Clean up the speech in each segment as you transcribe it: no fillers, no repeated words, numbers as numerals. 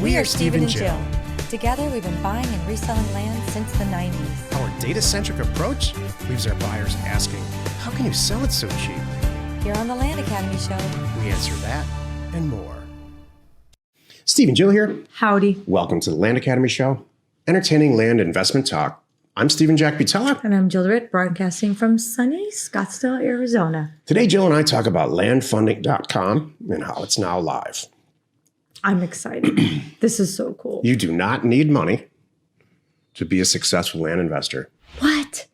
We are Steve and Jill. Together, we've been buying and reselling land since the 90s. Our data-centric approach leaves our buyers asking, how can you sell it so cheap? Here on the Land Academy Show, We answer that and more. Steve and Jill here. howdy. Welcome to the Land Academy Show, entertaining land investment talk. I'm Stephen Jack Butella. And I'm Jill Ritt, broadcasting from sunny Scottsdale, Arizona. Today, Jill and I talk about landfunding.com and how it's now live. I'm excited. This is so cool. You do not need money to be a successful land investor. What?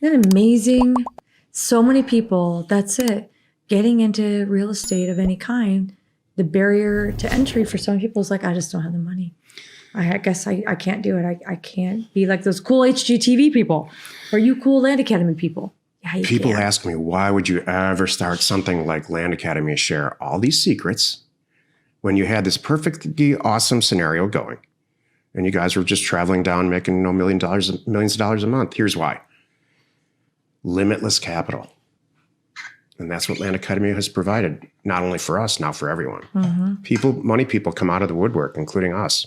Isn't that amazing? So many people, that's it. Getting into real estate of any kind, the barrier to entry for some people is like, I just don't have the money. I guess I can't do it. I can't be like those cool HGTV people or you cool Land Academy people. Yeah, you People can. ask me, why would you ever start something like Land Academy, share all these secrets when you had this perfectly awesome scenario going and you guys were just traveling down making millions of dollars a month? Here's why. Limitless capital. And that's what Land Academy has provided, not only for us, now for everyone. Mm-hmm. Money people come out of the woodwork, including us,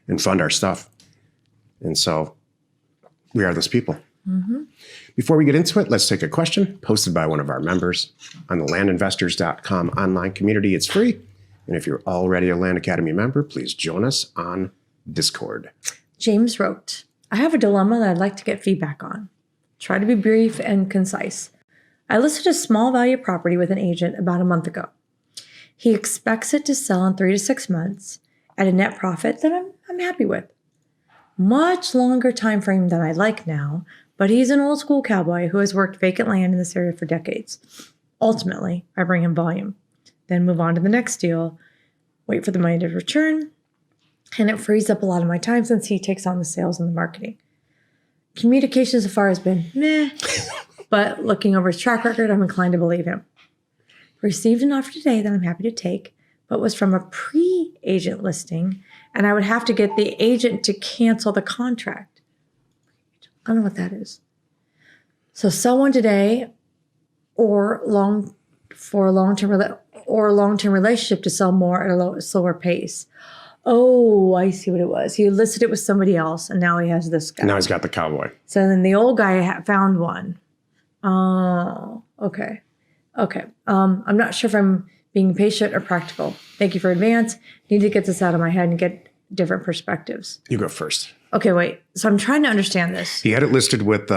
and fund our stuff. And so we are those people. Mm-hmm. Before we get into it, let's take a question posted by one of our members on the landinvestors.com online community. It's free. And if you're already a Land Academy member, please join us on Discord. James wrote, I have a dilemma that I'd like to get feedback on. Try to be brief and concise. I listed a small value property with an agent about a month ago. He expects it to sell in 3 to 6 months at a net profit that I'm happy with. Much longer time frame than I like now, but he's an old school cowboy who has worked vacant land in this area for decades. Ultimately, I bring him volume, then move on to the next deal, wait for the money to return, and it frees up a lot of my time since he takes on the sales and the marketing. Communication so far has been meh, but looking over his track record, I'm inclined to believe him. Received an offer today that I'm happy to take, but was from a pre-agent listing, and I would have to get the agent to cancel the contract. I don't know what that is. So sell one today or long-term relationship to sell more at a slower pace. Oh, I see what it was. He listed it with somebody else, and now he has this guy. Now he's got the cowboy. So then the old guy found one. Oh, okay. Okay. I'm not sure if I'm being patient or practical. Thank you for advance. Need to get this out of my head and get different perspectives. You go first. Okay, wait. So I'm trying to understand this. He had it listed with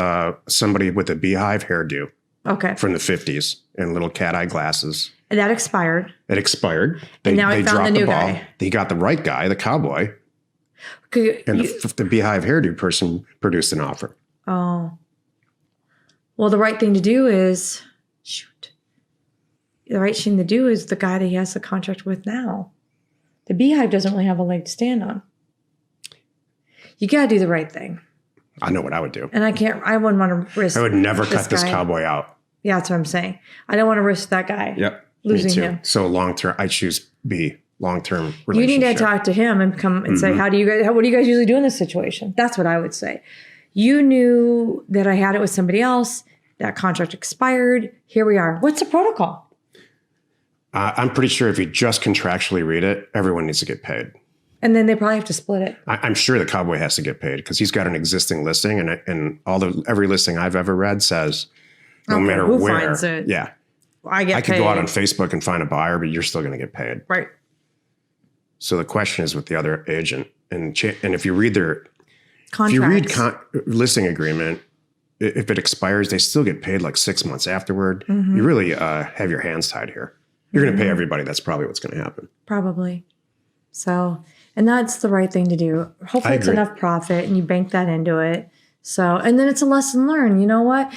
somebody with a beehive hairdo Okay. from the 50s and little cat eye glasses. And that expired. It expired. And now he found the new guy. He got the right guy, the cowboy, and the beehive hairdo person produced an offer. Oh. Well, the right thing to do is, the right thing to do is the guy that he has the contract with now. The beehive doesn't really have a leg to stand on. You got to do the right thing. I know what I would do. And I wouldn't want to risk. I would never cut this guy. cowboy out. Yeah, that's what I'm saying. I don't want to risk that guy. Yep. Losing me too. him. So long-term, I choose B, long-term relationship. You need to talk to him and come and say, what do you guys usually do in this situation? That's what I would say. You knew that I had it with somebody else. That contract expired. Here we are. What's the protocol? I'm pretty sure if you just contractually read it, everyone needs to get paid. And then they probably have to split it. I'm sure the cowboy has to get paid because he's got an existing listing, and every listing I've ever read says no matter who where, finds it? yeah, I could paid. go out on Facebook and find a buyer, but you're still going to get paid. Right. So the question is with the other agent, and if you read their Contracts. if you read listing agreement, if it expires, they still get paid like 6 months afterward. Mm-hmm. You really have your hands tied here. You're going to pay everybody. That's probably what's going to happen. Probably. So, and that's the right thing to do. Hopefully it's enough profit and you bank that into it. So, and then it's a lesson learned. You know what?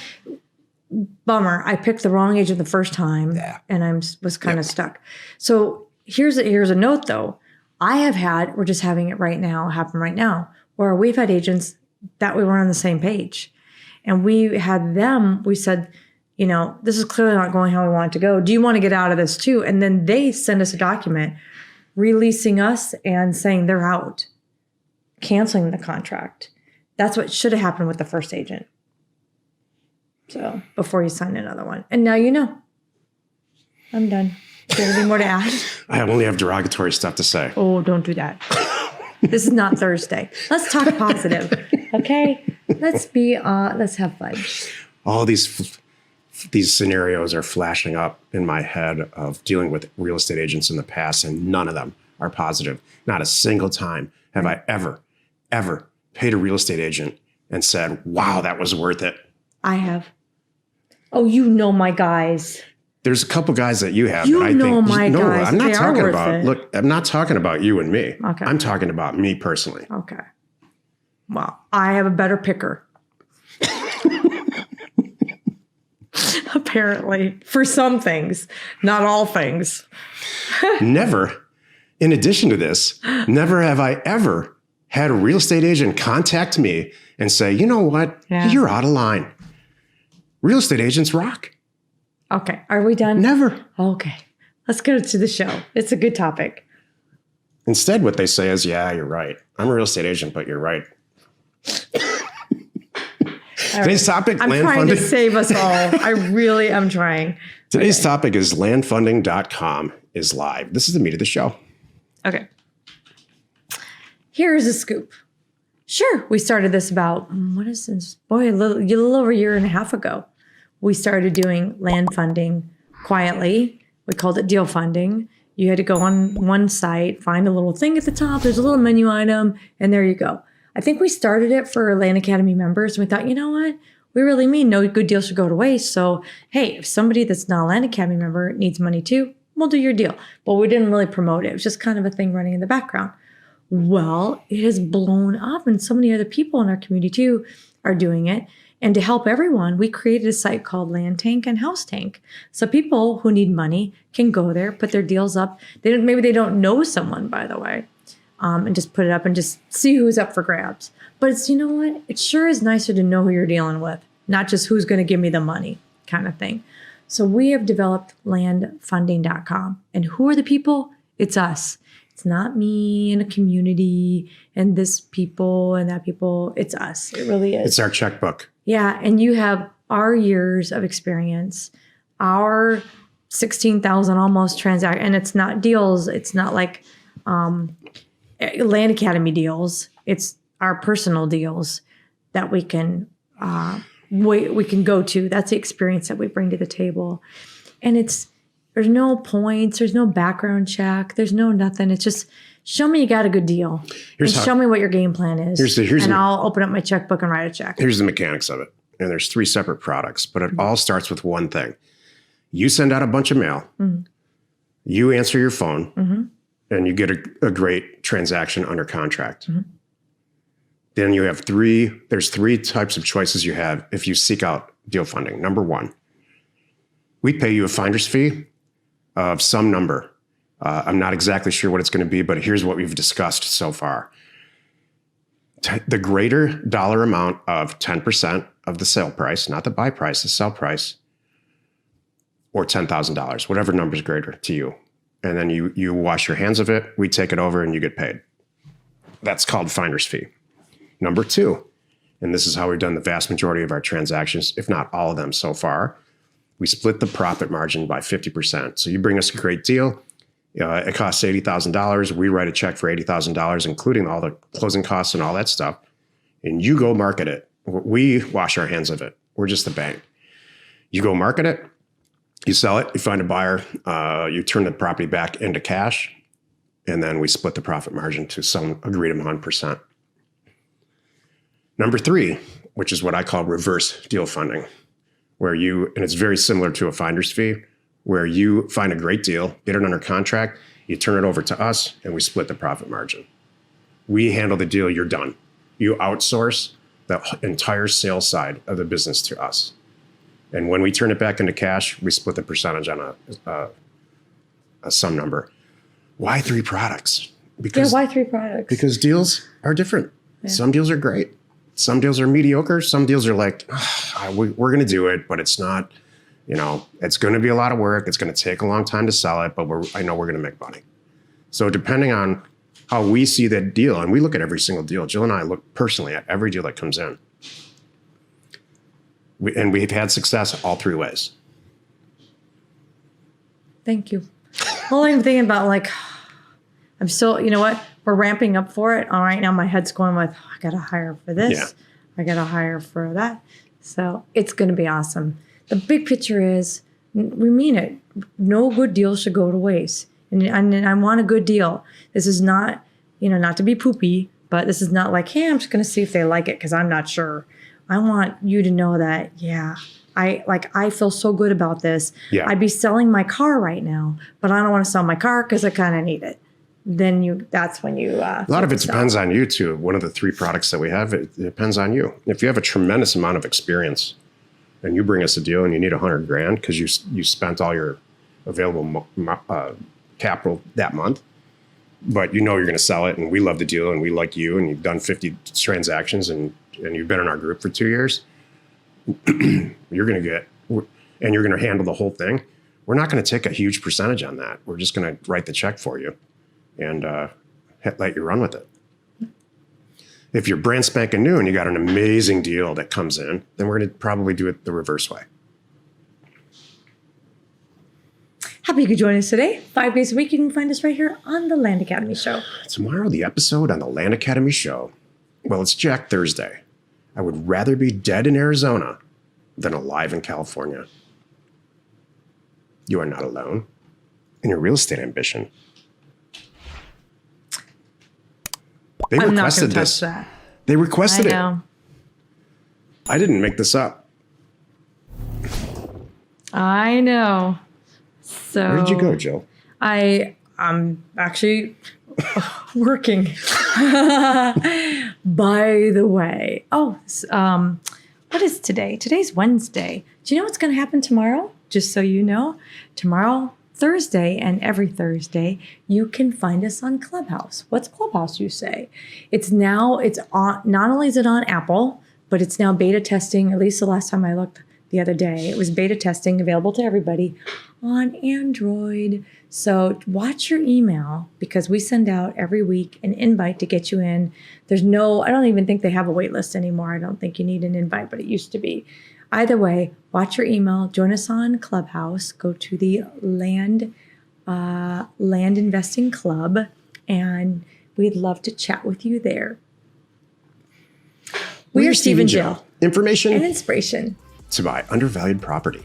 Bummer. I picked the wrong agent the first time and I was kind of stuck. So here's a note though. We're just having it happen right now, where we've had agents that we weren't on the same page. And we said, this is clearly not going how we want it to go. Do you want to get out of this too? And then they send us a document releasing us and saying they're out, canceling the contract. That's what should have happened with the first agent. So before you sign another one. And now you know. I'm done. Do you have anything more to add? I only have derogatory stuff to say. Oh, don't do that. This is not Thursday. Let's talk positive. Okay? Let's have fun. All these scenarios are flashing up in my head of dealing with real estate agents in the past, and none of them are positive. Not a single time have I ever paid a real estate agent and said, wow, that was worth it. I have. Oh, you know my guys. There's a couple guys that you have You that I know think. my No, guys. I'm not They are talking worth about. it. Look, I'm not talking about you and me. Okay. I'm talking about me personally. Okay. Well, I have a better picker. Apparently, for some things, not all things. Never, in addition to this, never have I ever had a real estate agent contact me and say, you know what? Yeah. You're out of line. Real estate agents rock. Okay. Are we done? Never. Okay. Let's go to the show. It's a good topic. Instead, what they say is, yeah, you're right. I'm a real estate agent, but you're right. Today's topic, I'm land trying funding. to save us all. I really am trying. Today's topic is landfunding.com is live. This is the meat of the show. Okay. Here's a scoop. Sure, we started this about, what is this? Boy, a little over a year and a half ago. We started doing land funding quietly. We called it deal funding. You had to go on one site, find a little thing at the top. There's a little menu item, and there you go. I think we started it for Land Academy members. And we thought, you know what? We really mean no good deal should go to waste. So, hey, if somebody that's not a Land Academy member needs money too, we'll do your deal. But we didn't really promote it. It was just kind of a thing running in the background. Well, it has blown up, and so many other people in our community too are doing it. And to help everyone, we created a site called Land Tank and House Tank. So people who need money can go there, put their deals up. Maybe they don't know someone, by the way, and just put it up and just see who's up for grabs. But it's, you know what? It sure is nicer to know who you're dealing with, not just who's going to give me the money kind of thing. So we have developed landfunding.com. And who are the people? It's us. It's not me and a community and this people and that people. It's us. It really is. It's our checkbook. Yeah. And you have our years of experience, our 16,000 almost transact. And it's not deals. It's not like Land Academy deals. It's our personal deals that we can we can go to. That's the experience that we bring to the table. And there's no points, there's no background check, there's no nothing. It's just show me you got a good deal. Show me what your game plan is. I'll open up my checkbook and write a check. Here's the mechanics of it. And there's 3 separate products, but it all starts with one thing. You send out a bunch of mail. Mm-hmm. You answer your phone. Mm-hmm. And you get a great transaction under contract. Mm-hmm. Then you have there's 3 types of choices you have if you seek out deal funding. Number 1, we pay you a finder's fee of some number. I'm not exactly sure what it's going to be, but here's what we've discussed so far. The greater dollar amount of 10% of the sale price, not the buy price, the sell price, or $10,000, whatever number is greater to you. And then you wash your hands of it, we take it over, and you get paid. That's called finder's fee. Number 2, and this is how we've done the vast majority of our transactions, if not all of them so far, we split the profit margin by 50%. So you bring us a great deal. It costs $80,000. We write a check for $80,000, including all the closing costs and all that stuff. And you go market it. We wash our hands of it. We're just the bank. You go market it. You sell it. You find a buyer. You turn the property back into cash. And then we split the profit margin to some agreed upon percent. Number 3, which is what I call reverse deal funding, and it's very similar to a finder's fee, where you find a great deal, get it under contract, you turn it over to us, and we split the profit margin. We handle the deal, you're done. You outsource the entire sales side of the business to us. And when we turn it back into cash, we split the percentage on a sum number. Why 3 products? Why 3 products? Because deals are different. Yeah. Some deals are great. Some deals are mediocre. Some deals are like, we're going to do it, but it's not, it's going to be a lot of work. It's going to take a long time to sell it, but I know we're going to make money. So depending on how we see that deal, and we look at every single deal, Jill and I look personally at every deal that comes in. We've had success all 3 ways. Thank you. All I'm thinking about, like, I'm still, you know what? We're ramping up for it. All right, now my head's going with, oh, I got to hire for this. Yeah. I got to hire for that. So it's going to be awesome. The big picture is, we mean it. No good deal should go to waste. And I want a good deal. This is not, not to be poopy, but this is not like, hey, I'm just going to see if they like it because I'm not sure. I want you to know that, I feel so good about this. Yeah. I'd be selling my car right now, but I don't want to sell my car because I kind of need it. Then that's when you. A lot of it depends on you too. One of the 3 products that we have, it depends on you. If you have a tremendous amount of experience, and you bring us a deal and you need $100,000 because you spent all your available capital that month, but you're going to sell it, and we love the deal, and we like you, and you've done 50 transactions, and you've been in our group for 2 years, you're going to get, and you're going to handle the whole thing. We're not going to take a huge percentage on that. We're just going to write the check for you and let you run with it. If you're brand spanking new and you got an amazing deal that comes in, then we're going to probably do it the reverse way. Happy you could join us today. 5 days a week, you can find us right here on the Land Academy Show. Tomorrow, the episode on the Land Academy Show. Well, it's Jack Thursday. I would rather be dead in Arizona than alive in California. You are not alone in your real estate ambition. They I'm not requested going to this. touch that. They requested I know. it. I didn't make this up. I know. So Where did you go, Jill? I'm actually working. By the way, what is today? Today's Wednesday. Do you know what's going to happen tomorrow? Just so you know, tomorrow, Thursday, and every Thursday, you can find us on Clubhouse. What's Clubhouse, you say? It's on. Not only is it on Apple, but it's now beta testing. At least the last time I looked the other day, it was beta testing, available to everybody on Android. So watch your email, because we send out every week an invite to get you in. I don't even think they have a wait list anymore. I don't think you need an invite, but it used to be. Either way, watch your email, join us on Clubhouse, go to the Land Investing Club, and we'd love to chat with you there. We are Steve and Jill. Information and inspiration to buy undervalued property.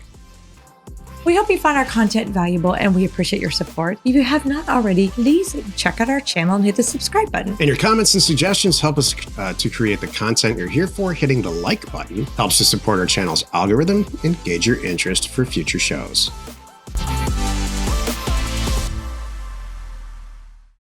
We hope you find our content valuable, and we appreciate your support. If you have not already, please check out our channel and hit the subscribe button. And your comments and suggestions help us to create the content you're here for. Hitting the like button helps to support our channel's algorithm and gauge your interest for future shows.